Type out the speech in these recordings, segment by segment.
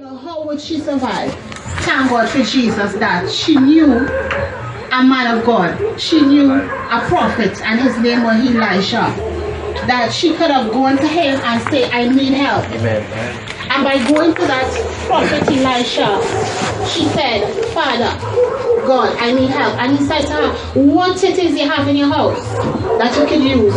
How would she survive? Thank God for Jesus that she knew a man of God. She knew a prophet and his name was Elisha. That she could have gone to him and say, I need help. Amen. And by going to that prophet Elisha, she said, Father, God, I need help. And he said to her, what it is you have in your house that you can use?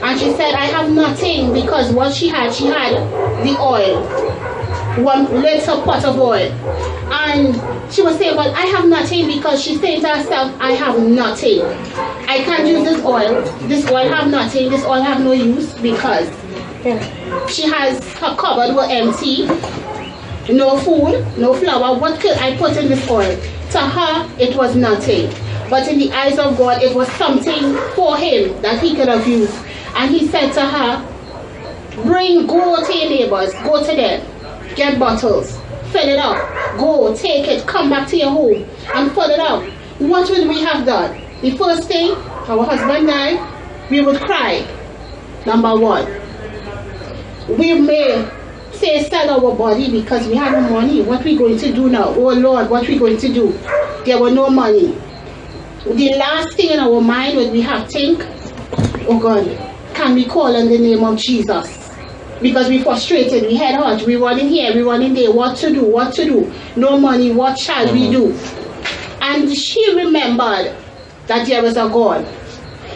And she said, I have nothing, because what she had the oil. One little pot of oil. And she was saying, but I have nothing, because she's saying to herself, I have nothing. I can't use this oil. This oil have nothing. This oil have no use, because she has her cupboard were empty. No food, no flour. What could I put in this oil? To her, it was nothing. But in the eyes of God, it was something for him that he could have used. And he said to her, go to your neighbors, go to them. Get bottles, fill it up, go, take it, come back to your home and fill it up. What would we have done? The first thing, our husband died, we would cry. Number one. We may say sell our body because we have no money. What we going to do now? Oh Lord, what we going to do? There were no money. The last thing in our mind would we have think, oh God, can we call on the name of Jesus? Because we frustrated, we head hurt, we running here, we running there, what to do, no money, what shall we do? And she remembered that there was a God.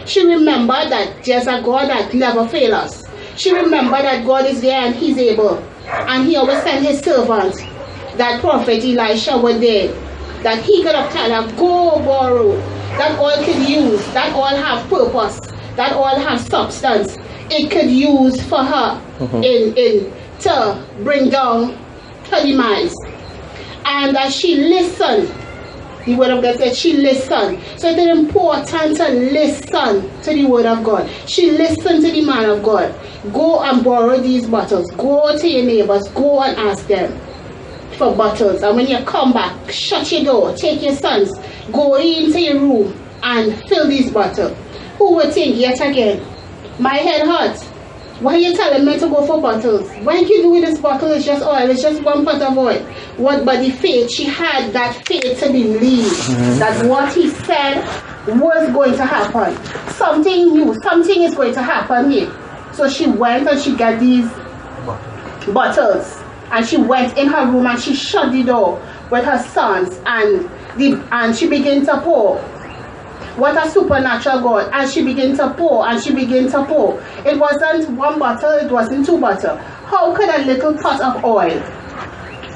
She remembered that there's a God that never fails us. She remembered that God is there and he's able. And he always sent his servant, that prophet Elisha was there, that he could have told her, go borrow, that oil could use, that oil have purpose, that oil have substance. It could use for her to bring down her demise. And as she listened, the word of God said she listened. So it is important to listen to the word of God. She listened to the man of God. Go and borrow these bottles. Go to your neighbors. Go and ask them for bottles. And when you come back, shut your door. Take your sons. Go into your room and fill these bottles. Who would think yet again? My head hurts. Why are you telling me to go for bottles? What you do with this bottle is just oil. It's just one pot of oil. What but the faith? She had that faith to believe that what he said was going to happen. Something new. Something is going to happen here. So she went and she got these bottles. And she went in her room and she shut the door with her sons. And she began to pour. What a supernatural God. And she began to pour, and she began to pour. It wasn't one bottle, it wasn't two bottles. How could a little pot of oil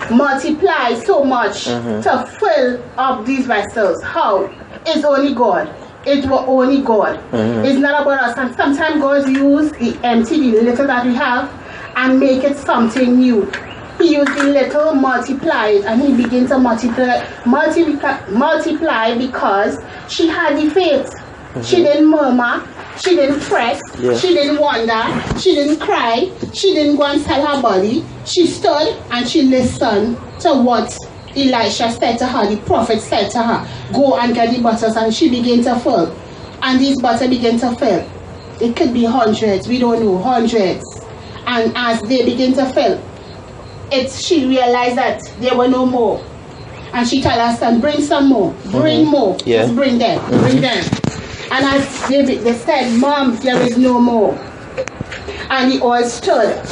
multiply so much to fill up these vessels? How? It's only God. It was only God. It's not about us. And sometimes God uses the empty, the little that we have, and make it something new. He used the little, multiply it, and he began to multiply because she had the faith. She didn't murmur, she didn't fret, she didn't wonder, she didn't cry, she didn't go and sell her body. She stood and she listened to what Elisha said to her, the prophet said to her, go and get the bottles, and she began to fill. And these bottles began to fill. It could be hundreds, we don't know, hundreds. And as they begin to fill, she realized that there were no more. And she told her son, bring some more, bring more, just bring them, bring them. And as they said, Mom, there is no more. And the oil stood.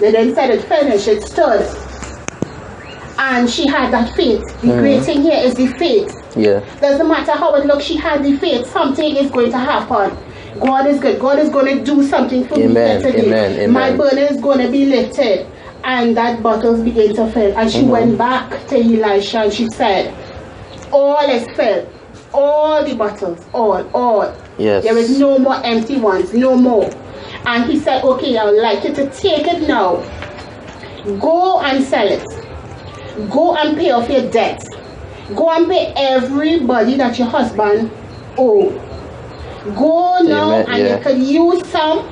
They then said it finished, it stood. And she had that faith. The great thing here is the faith. Doesn't matter how it looks, she had the faith. Something is going to happen. God is good. God is going to do something for me today. Amen. My burden is going to be lifted. And that bottles began to fill. And she went back to Elisha and she said, all is filled. All the bottles, all. There is no more empty ones, no more. And he said, okay, I would like you to take it now. Go and sell it. Go and pay off your debt. Go and pay everybody that your husband owes. Go now and you can use some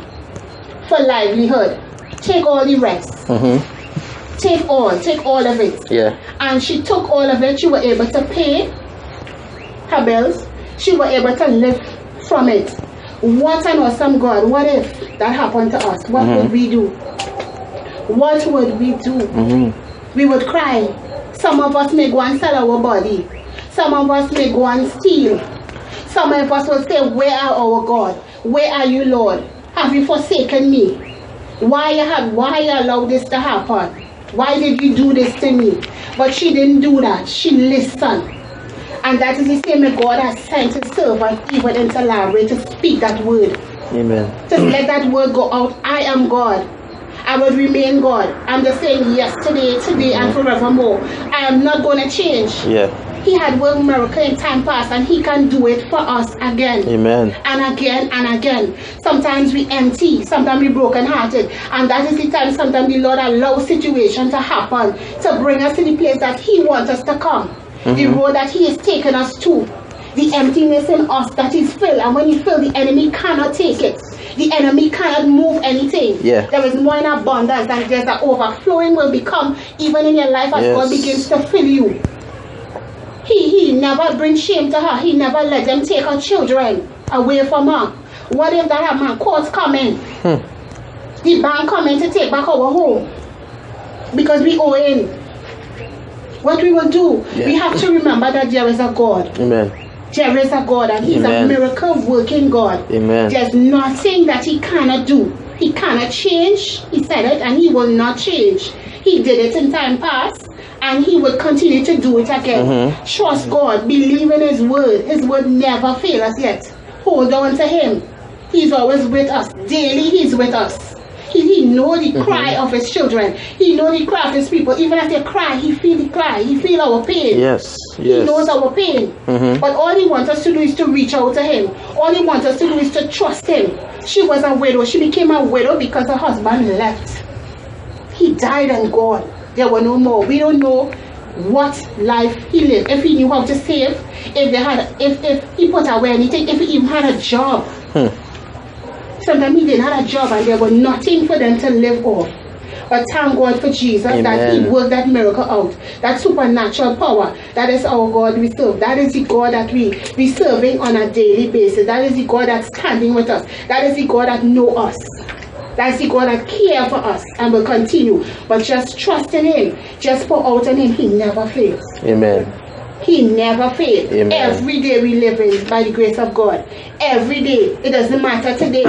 for livelihood. Take all the rest. Take all of it. And she took all of it. She was able to pay her bills. She was able to live from it. What an awesome God. What if that happened to us? What would we do? What would we do? We would cry. Some of us may go and sell our body. Some of us may go and steal. Some of us will say, where are our God? Where are you, Lord? Have you forsaken me? Why you allow this to happen? Why did you do this to me? But she didn't do that. She listened. And that is the same way God has sent his servant even into Larry to speak that word. Amen. To let that word go out. I am God. I will remain God. I'm just saying yesterday, today, and forevermore. I am not going to change. Yeah. He had worked miracle in time past, and he can do it for us again. Amen. And again and again. Sometimes we empty, sometimes we broken hearted, and that is the time sometimes the Lord allows situations to happen to bring us to the place that he wants us to come. The road that he has taken us to, the emptiness in us that is filled, and when you fill, the enemy cannot take it. The enemy cannot move anything. Yeah. There is more in abundance, and there's an overflowing will become even in your life as God begins to fill you. He never brings shame to her. He never let them take her children away from her. What if that happen? Courts coming. The bank coming to take back our home because we owe in. What we will do, we have to remember that there is a God. Amen. There is a God, and he's a miracle working God. Amen. There's nothing that he cannot do. He cannot change. He said it, and he will not change. He did it in time past, and he will continue to do it again. Trust God. Believe in his word. His word never fails us yet. Hold on to him. He's always with us. Daily he's with us. He knows the cry of his children. He knows the cry of his people. Even as they cry, he feels the cry. He feels our pain. Yes. He knows our pain. But all he wants us to do is to reach out to him. All he wants us to do is to trust him. She was a widow. She became a widow because her husband left. He died and gone. There were no more. We don't know what life he lived. If he knew how to save, if he put away anything, if he even had a job. Sometimes he didn't have a job and there was nothing for them to live off. But thank God for Jesus that he worked that miracle out. That supernatural power. That is our God we serve. That is the God that we serving on a daily basis. That is the God that's standing with us. That is the God that knows us. That's the God that cares for us and will continue. But just trust in him. Just pour out on him. He never fails. Amen. He never fails. Amen. Every day we live in by the grace of God. Every day. It doesn't matter today.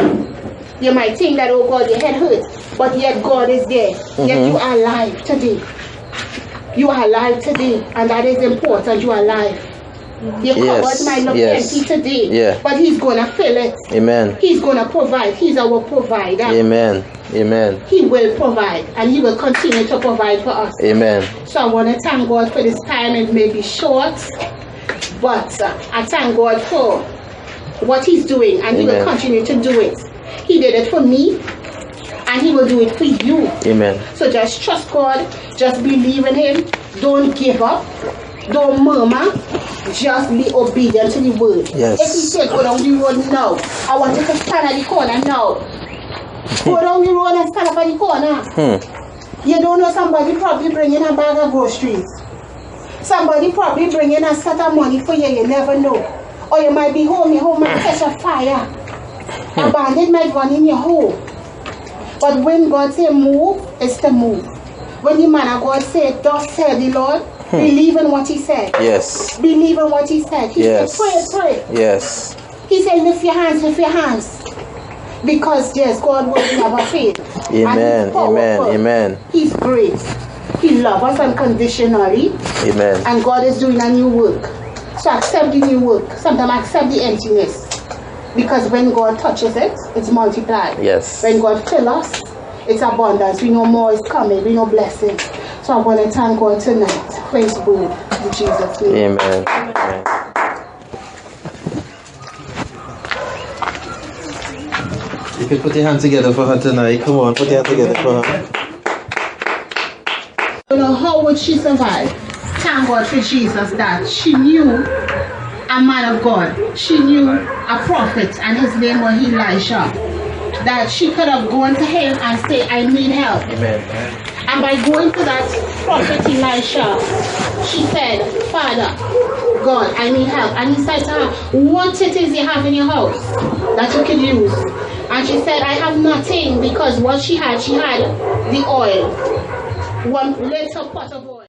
You might think that, oh God, your head hurts. But yet God is there. Yet you are alive today. You are alive today. And that is important. You are alive. Your cupboard might look empty today. But he's going to fill it. Amen. He's going to provide. He's our provider. Amen. Amen. He will provide. And he will continue to provide for us. Amen. So I want to thank God for this time. It may be short. But I thank God for what he's doing. And he will continue to do it. He did it for me. And he will do it for you. Amen. So just trust God. Just believe in him. Don't give up. Don't murmur. Just be obedient to the word. Yes. If he said go down the road now, I want you to stand at the corner now. Go down the road and stand up at the corner. You don't know, somebody probably bringing a bag of groceries. Somebody probably bringing a set of money for you. You never know. Or you might be home. Your home might catch a fire. A bandit might run in your home. But when God say move, it's to move. When the man of God said, thus said the Lord, believe in what he said. Yes. Believe in what he said. He said, pray. Yes. He said, lift your hands. Because yes, God will never fail. Amen. Amen. Amen. He's great. He loves us unconditionally. Amen. And God is doing a new work. So accept the new work. Sometimes accept the emptiness. Because when God touches it, it's multiplied. Yes. When God fills us, it's abundance. We know more is coming. We know blessing. So I want to thank God tonight for his word. In Jesus' name. Amen. Amen. You can put your hands together for her tonight. Come on, put your hands together for her. You know, how would she survive? Thank God for Jesus that she knew a man of God. She knew a prophet, and his name was Elisha. That she could have gone to him and say, I need help. Amen. And by going to that prophet Elisha, she said, Father, God, I need help. And he said to her, what it is you have in your house that you can use? And she said, I have nothing, because what she had the oil. one little pot of oil.